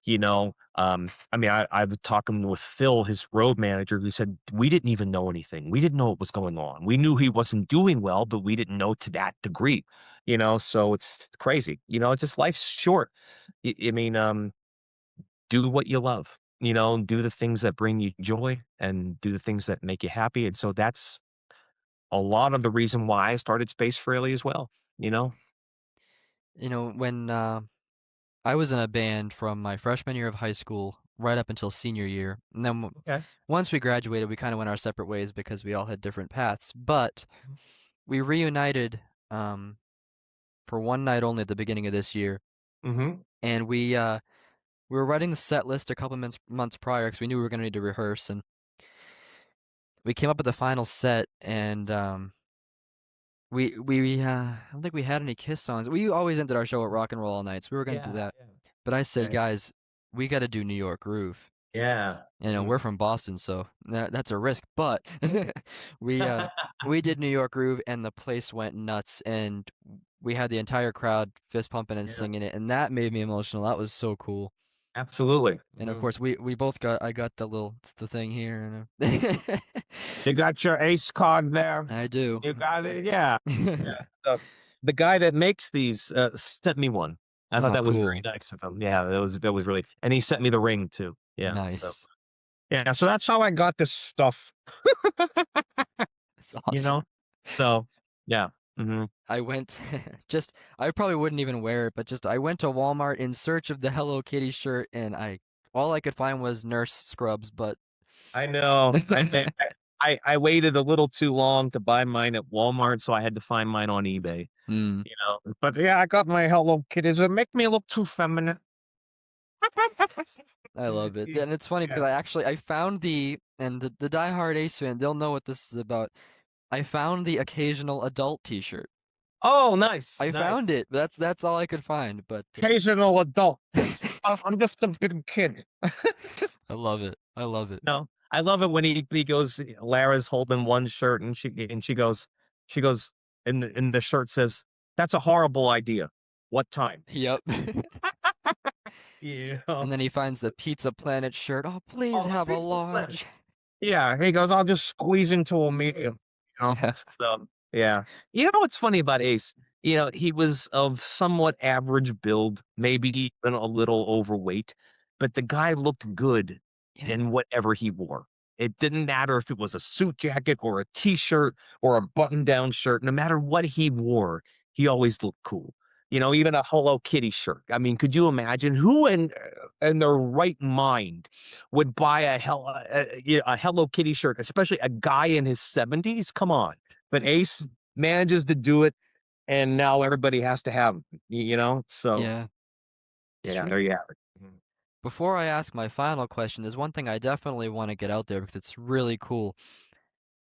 I mean, I was talking with Phil, his road manager, who said we didn't even know anything. We didn't know what was going on. We knew he wasn't doing well, but we didn't know to that degree. So it's crazy. It's just life's short. I mean, do what you love. Do the things that bring you joy and do the things that make you happy. And so that's a lot of the reason why I started Space Frehley as well, you know? When I was in a band from my freshman year of high school right up until senior year, and then Okay. once we graduated, we kind of went our separate ways because we all had different paths. But we reunited for one night only at the beginning of this year, Mhm. and we were writing the set list a couple months prior because we knew we were going to need to rehearse, and we came up with the final set, and I don't think we had any Kiss songs. We always ended our show at Rock and Roll All Night, so we were going to do Yeah, that. yeah. But I said, Okay. guys, we got to do New York Groove. Yeah. We're Mhm. from Boston, so that's a risk. But we uh, we did New York Groove, and the place went nuts, and we had the entire crowd fist pumping and Yeah. singing it, and that made me emotional. That was so cool. Absolutely. And of Mhm. course, we both got I got the thing here, and You got your ACE card there? I do. You got it? Yeah. Yeah. The guy that makes these, sent me one. I thought Oh, that was very cool. nice of him. Yeah, that was really and he sent me the ring too. Yeah, so Nice. yeah, so that's how I got this stuff, It's you awesome. know? So, yeah. Hmm. I went just I probably wouldn't even wear it, but just I went to Walmart in search of the Hello Kitty shirt, and all I could find was nurse scrubs, but I know. I waited a little too long to buy mine at Walmart, so I had to find mine on eBay. mm, You know, but yeah, I got my Hello Kitty. Does it make me look too feminine? I love it. And it's funny because Yeah. I found the diehard Ace fan, they'll know what this is about. I found the occasional adult T-shirt. Oh, nice, I nice. found it. That's all I could find, but Occasional adult. I'm just a big kid. I love it. I love it. No, I love it when he goes. Lara's holding one shirt, and she goes, and the shirt says, "That's a horrible idea. What time?" Yep. Yeah. And then he finds the Pizza Planet shirt. Oh, please Oh, the have a pizza planet. large. Yeah, he goes, "I'll just squeeze into a medium." You know? Yeah. So, yeah. You know what's funny about Ace? You know, he was of somewhat average build, maybe even a little overweight, but the guy looked good Yeah. in whatever he wore. It didn't matter if it was a suit jacket or a t-shirt or a button-down shirt. No matter what he wore, he always looked cool. You know, even a Hello Kitty shirt. I mean, could you imagine who in their right mind would buy a Hello Kitty shirt, especially a guy in his 70s? Come on. But Ace manages to do it, and now everybody has to have 'em, you know? So, Yeah. It's yeah, true. there you have it. Before I ask my final question, there's one thing I definitely want to get out there because it's really cool.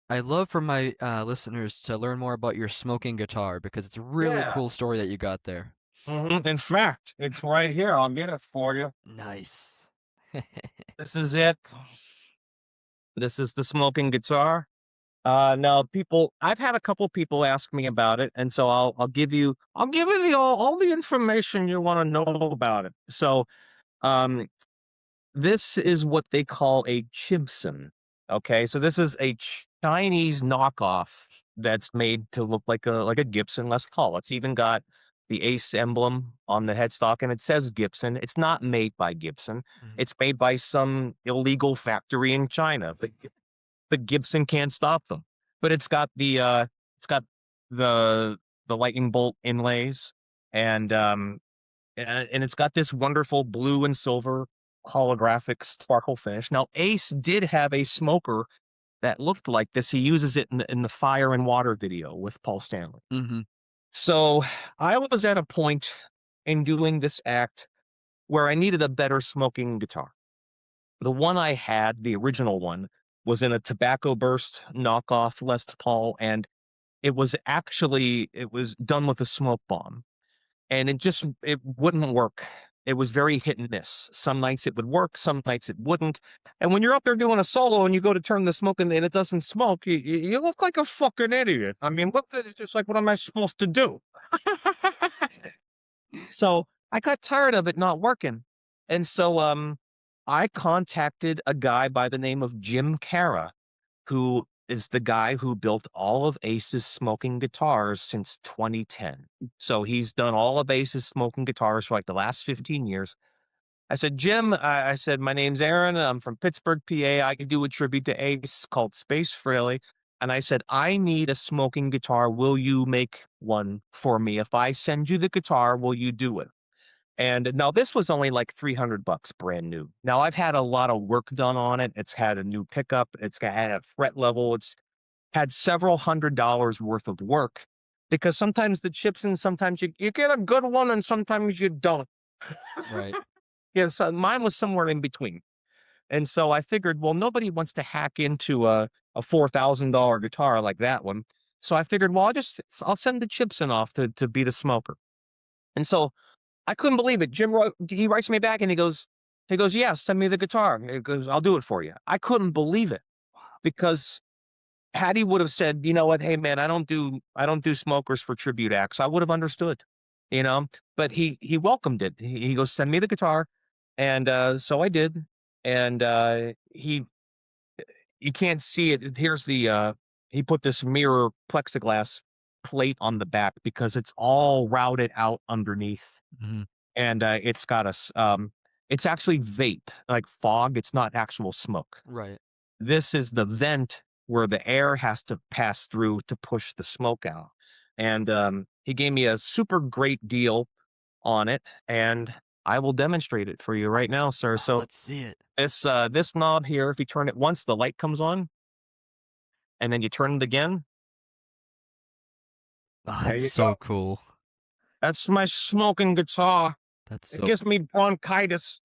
I'd love for my listeners to learn more about your smoking guitar because it's a really Yeah. cool story that you got there. In fact, it's right here. I'll get it for you. Nice. This is it. This is the smoking guitar. Now I've had a couple people ask me about it, and so I'll give you all the information you want to know about it. So, um, this is what they call a Chibson. Okay, so this is a Chinese knockoff that's made to look like a Gibson Les Paul. It's even got the Ace emblem on the headstock, and it says Gibson. It's not made by Gibson. Mhm. It's made by some illegal factory in China, but Gibson can't stop them. But it's got the lightning bolt inlays, and and it's got this wonderful blue and silver holographic sparkle finish. Now, Ace did have a smoker that looked like this. He uses it in the Fire and Water video with Paul Stanley. Mhm. So I was at a point in doing this act where I needed a better smoking guitar. The one I had, the original one, was in a tobacco burst knockoff Les Paul, and it was done with a smoke bomb, and it wouldn't work. It was very hit and miss. Some nights it would work, some nights it wouldn't. And when you're up there doing a solo and you go to turn the smoke and it doesn't smoke, you look like a fucking idiot. I mean, it's just like, what am I supposed to do? So I got tired of it not working. And so I contacted a guy by the name of Jim Cara, who is the guy who built all of Ace's smoking guitars since 2010. So he's done all of Ace's smoking guitars for like the last 15 years. I said, Jim, I said, my name's Aaron. I'm from Pittsburgh, PA. I can do a tribute to Ace called Space Frehley. And I said, I need a smoking guitar. Will you make one for me? If I send you the guitar, will you do it? And now this was only like 300 bucks brand new. Now I've had a lot of work done on it. It's had a new pickup. Had a fret level. It's had several $100s worth of work because sometimes the chips and sometimes you get a good one and sometimes you don't. Right. Yeah, so mine was somewhere in between. And so I figured, well, nobody wants to hack into a $4,000 guitar like that one. So I figured, well, I'll send the Chipson off to be the smoker. And so I couldn't believe it. He writes me back and he goes, yeah, send me the guitar. He goes, I'll do it for you. I couldn't believe it because Hattie would have said, "You know what? Hey, man, I don't do smokers for tribute acts." I would have understood, you know. But he welcomed it. He goes, "Send me the guitar," and so I did. And he you can't see it. Here's the he put this mirror plexiglass plate on the back because it's all routed out underneath, Mhm. and it's actually vape like fog. It's not actual smoke. Right. This is the vent where the air has to pass through to push the smoke out. and he gave me a super great deal on it, and I will demonstrate it for you right now, sir. Oh, So let's see it. this knob here, if you turn it once, the light comes on, and then you turn it again. Oh, There that's you go. so cool. That's my smoking guitar. That's It so gives me bronchitis.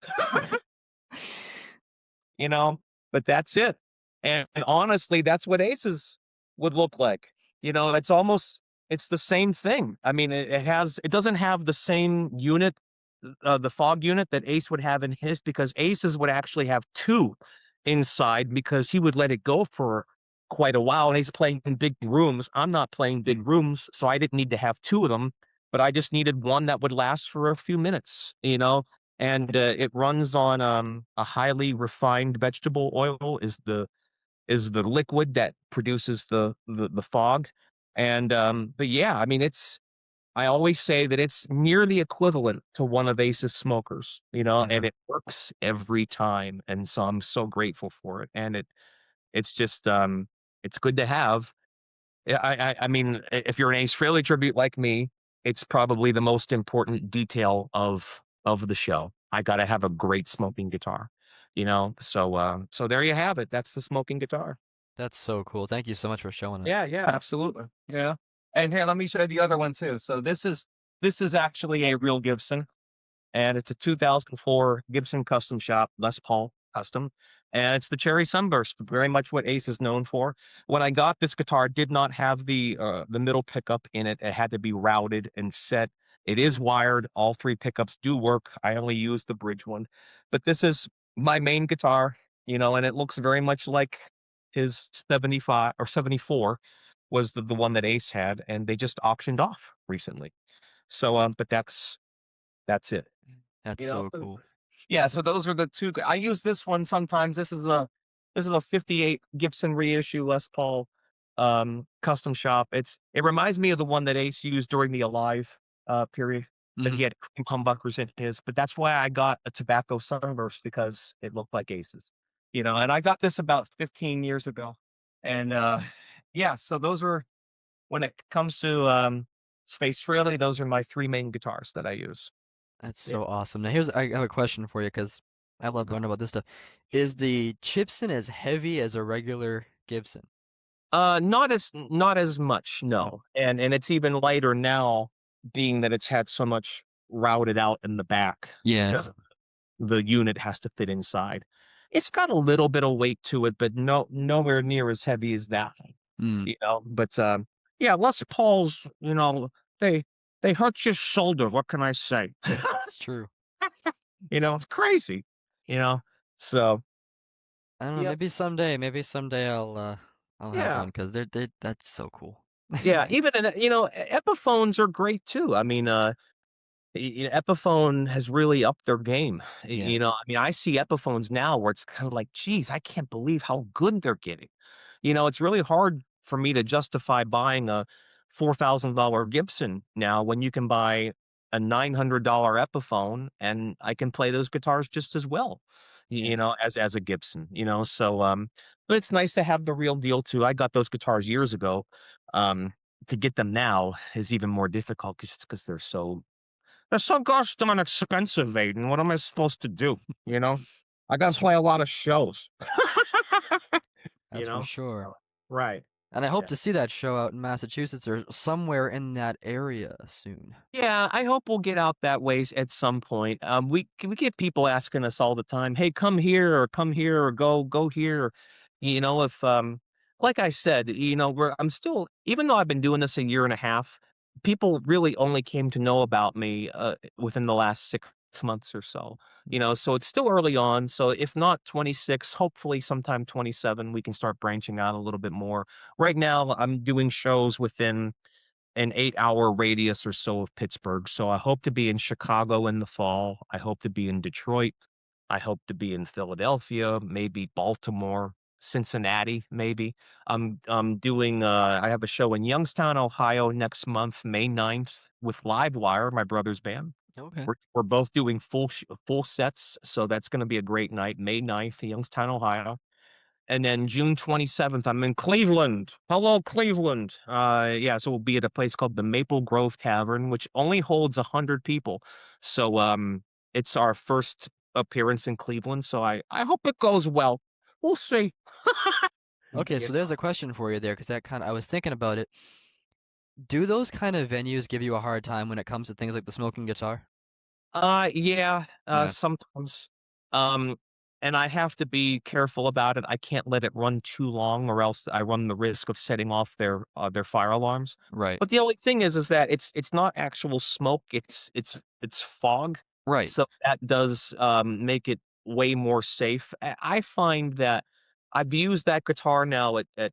you know, but that's it. And honestly, that's what Aces would look like. It's the same thing. I mean, it doesn't have the same unit, the fog unit that Ace would have in his, because Aces would actually have two inside because he would let it go for quite a while. And he's playing in big rooms. I'm not playing big rooms, so I didn't need to have two of them, but I just needed one that would last for a few minutes. And it runs on a highly refined vegetable oil is the liquid that produces the fog. And but yeah, I mean, I always say that it's nearly equivalent to one of Ace's smokers, Yeah, and it works every time. And so I'm so grateful for it. And it's just it's good to have. Yeah, I mean, if you're an Ace Frehley tribute like me, it's probably the most important detail of the show. I gotta have a great smoking guitar. So there you have it. That's the smoking guitar. that's so cool. Thank you so much for showing it. Yeah, yeah, absolutely. Yeah. And here, let me show you the other one too. So this is actually a real Gibson, and it's a 2004 Gibson Custom Shop Les Paul Custom, and it's the Cherry Sunburst, very much what Ace is known for. When I got this guitar, it did not have the middle pickup in it. It had to be routed and set. It is wired. All three pickups do work. I only use the bridge one, but this is my main guitar, and it looks very much like his 75 or 74 was the one that Ace had, and they just auctioned off recently. So, but that's it. That's You know? so cool. Yeah, so those are the 2 I use this one sometimes. This is a '58 Gibson reissue Les Paul, custom shop. It reminds me of the one that Ace used during the Alive, period, that Mhm. he had cream humbuckers in his, but that's why I got a Tobacco Sunburst, because it looked like Ace's, and I got this about 15 years ago. And, yeah, so those are when it comes to, Space Frehley, those are my 3 main guitars that I use. That's Yeah. so awesome. Now I have a question for you because I love learning about this stuff. Is the Chipson as heavy as a regular Gibson? Not as much, No. no, and it's even lighter now, being that it's had so much routed out in the back Yeah. because the unit has to fit inside. It's got a little bit of weight to it, but nowhere near as heavy as that, Mm, but, yeah, Les Pauls, they they hurt your shoulder, what can I say? it's true. It's crazy, you know? So, I don't know. yep, Maybe someday I'll have yeah. one because they that's so cool. Yeah, even Epiphones are great too. I mean, Epiphone has really upped their game. Yeah. I mean, I see Epiphones now where it's kind of like, geez, I can't believe how good they're getting. It's really hard for me to justify buying a $4,000 Gibson now when you can buy a $900 Epiphone, and I can play those guitars just as well, Yeah. as a Gibson. But it's nice to have the real deal too. I got those guitars years ago. Um, to get them now is even more difficult because they're so gosh darn expensive, Aiden. What am I supposed to do? You know, I got to That's play a lot of shows. you that's for know, sure. So, right? And I hope Yeah, to see that show out in Massachusetts or somewhere in that area soon. yeah. I hope we'll get out that ways at some point. We get people asking us all the time, "Hey, come here, or go here." If like I said, I'm still, even though I've been doing this a year and a half, people really only came to know about me within the last 6 months or so. So it's still early on. So if not 26, hopefully sometime 27, we can start branching out a little bit more. Right now, I'm doing shows within an 8-hour radius or so of Pittsburgh. So I hope to be in Chicago in the fall. I hope to be in Detroit. I hope to be in Philadelphia, maybe Baltimore, Cincinnati, maybe. I have a show in Youngstown, Ohio next month, May 9th, with Livewire, my brother's band. Okay. We're both doing full sets, so that's going to be a great night, May 9th, Youngstown, Ohio. and then June 27th, I'm in Cleveland. Hello, Cleveland. Yeah, so we'll be at a place called the Maple Grove Tavern, which only holds 100 people. So it's our first appearance in Cleveland. So I hope it goes well. We'll see. Okay, You so there's a question for you there, because I was thinking about it. Do those kind of venues give you a hard time when it comes to things like the smoking guitar? Yeah, Yeah. sometimes. Um, and I have to be careful about it. I can't let it run too long, or else I run the risk of setting off their fire alarms. Right. But the only thing is that it's not actual smoke. It's fog. Right. So that does make it way more safe. I find that I've used that guitar now at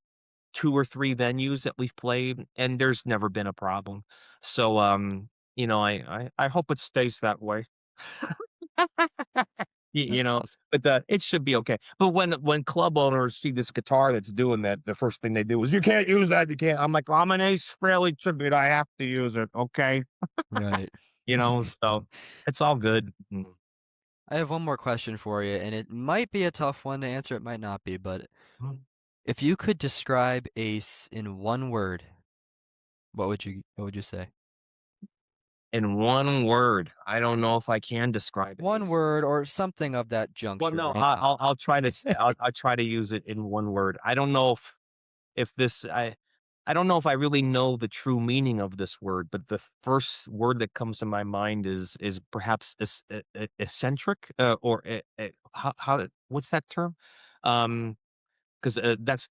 2 or 3 venues that we've played, and there's never been a problem. So, I hope it stays that way. That's You know, awesome. but, it should be okay. But when club owners see this guitar that's doing that, the first thing they do is, "You can't use that, you can't." I'm like, "I'm an Ace Frehley tribute, I have to use it, okay?" Right. So it's all good. I have one more question for you, and it might be a tough one to answer, it might not be, but Mhm. if you could describe Ace in one word, what would you say? In one word, I don't know if I can describe One Ace. word or something of that Well, juncture. no, I'll try to say I'll try to use it in one word. I don't know if this I don't know if I really know the true meaning of this word, but the first word that comes to my mind is perhaps eccentric, or how what's that term? Um, because that's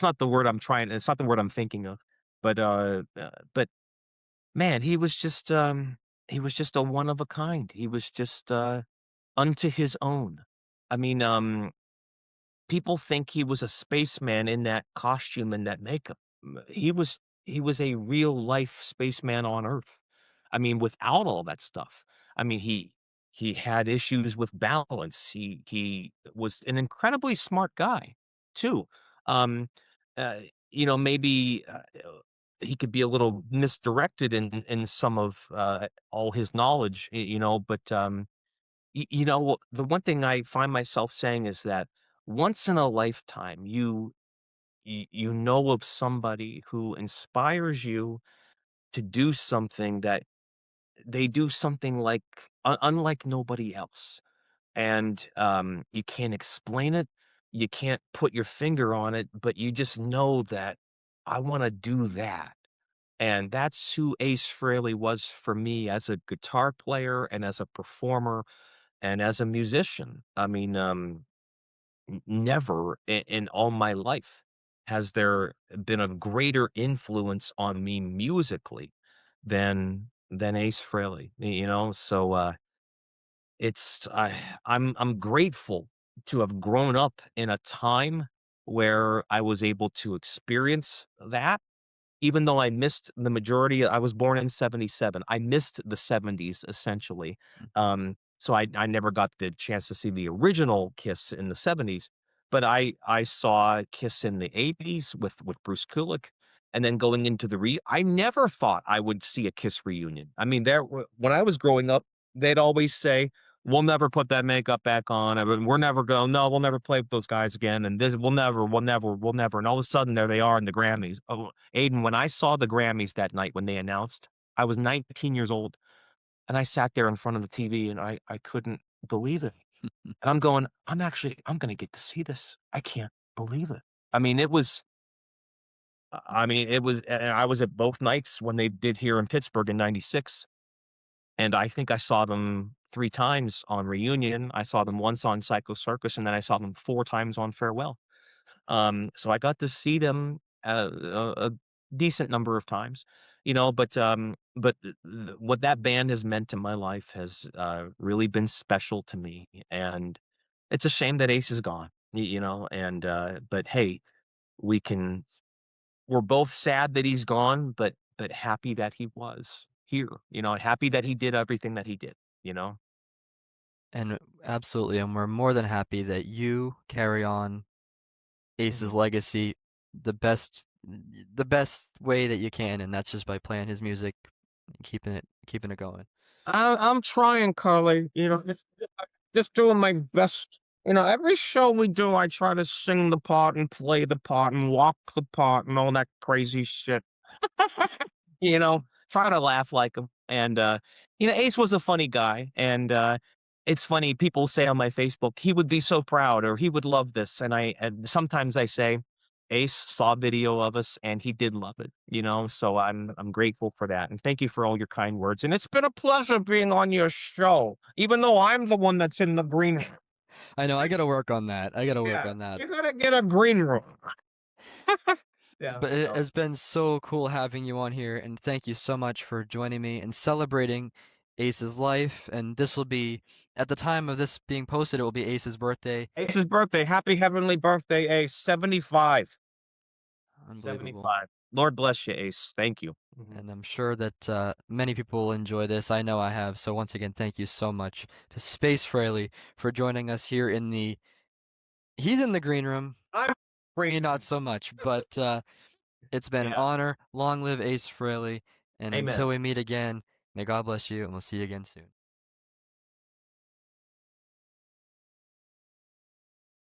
not the word I'm trying. It's not the word I'm thinking of. But man, he was just a one of a kind. He was just unto his own. I mean, people think he was a spaceman in that costume and that makeup. He was a real life spaceman on Earth. I mean, without all that stuff. I mean, he had issues with balance. He was an incredibly smart guy too. Um, uh, maybe he could be a little misdirected in some of all his knowledge. But the one thing I find myself saying is that once in a lifetime, you know of somebody who inspires you to do something that they do something like unlike nobody else, and you can't explain it, you can't put your finger on it, but you just know that I want to do that. And that's who Ace Frehley was for me as a guitar player and as a performer and as a musician. I mean, never in all my life has there been a greater influence on me musically than Ace Frehley. So it's I'm grateful to have grown up in a time where I was able to experience that, even though I missed the majority. I was born in '77. I missed the '70s essentially. So I never got the chance to see the original Kiss in the '70s, but I saw Kiss in the '80s with Bruce Kulick, and then going into I never thought I would see a Kiss reunion. I mean, when I was growing up, they'd always say, "We'll never put that makeup back on. I mean, we're never going. No, we'll never play with those guys again. And this, we'll never." And all of a sudden, there they are in the Grammys. Oh, Aidan, when I saw the Grammys that night when they announced, I was 19 years old, and I sat there in front of the TV, and I couldn't believe it. And I'm going, I'm gonna get to see this. I can't believe it. I mean, and I was at both nights when they did here in Pittsburgh in '96, and I think I saw them 3 times on Reunion. I saw them once on Psycho Circus, and then I saw them 4 times on Farewell. So I got to see them a decent number of times, but what that band has meant to my life has really been special to me, and it's a shame that Ace is gone, and but hey, we can we're both sad that he's gone, but happy that he was here, happy that he did everything that he did, you know. And absolutely, and we're more than happy that you carry on Ace's Mhm. legacy the best way that you can, and that's just by playing his music and keeping it going. I'm trying, Carly. Just doing my best. every show we do, I try to sing the part and play the part and walk the part and all that crazy shit. Try to laugh like him. And Ace was a funny guy. And it's funny, people say on my Facebook, he would be so proud or he would love this. And sometimes I say, Ace saw a video of us and he did love it. So I'm grateful for that. And thank you for all your kind words. And it's been a pleasure being on your show, even though I'm the one that's in the green room. I know, I gotta work on that. I gotta work on that. You gotta get a green room. Yeah, But it has been so cool having you on here, and thank you so much for joining me and celebrating Ace's life. And this will be, at the time of this being posted, it will be Ace's birthday. Ace's birthday. Happy heavenly birthday, Ace. 75. Unbelievable. 75. Lord bless you, Ace. Thank you. And I'm sure that many people will enjoy this. I know I have. So once again, thank you so much to Space Frehley for joining us here in the... He's in the green room. I'm Me, not so much, but it's been an honor. Long live Ace Frehley. And Amen. until we meet again, may God bless you, and we'll see you again soon.